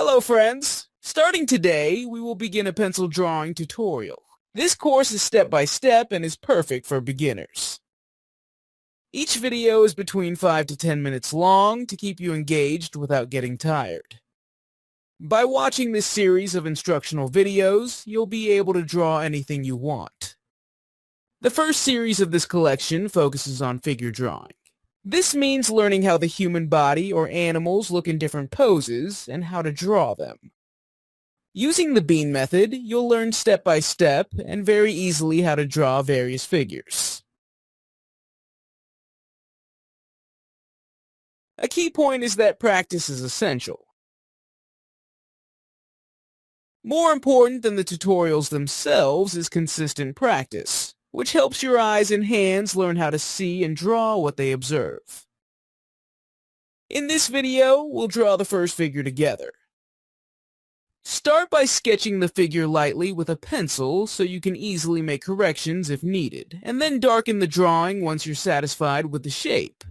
Hello friends! Starting today, we will begin a pencil drawing tutorial. This course is step-by-step and is perfect for beginners. Each video is between 5 to 10 minutes long to keep you engaged without getting tired. By watching this series of instructional videos, you'll be able to draw anything you want. The first series of this collection focuses on figure drawing. This means learning how the human body or animals look in different poses and how to draw them. Using the bean method, you'll learn step by step and very easily how to draw various figures. A key point is that practice is essential. More important than the tutorials themselves is consistent practice, which helps your eyes and hands learn how to see and draw what they observe. In this video, we'll draw the first figure together. Start by sketching the figure lightly with a pencil so you can easily make corrections if needed, and then darken the drawing once you're satisfied with the shape.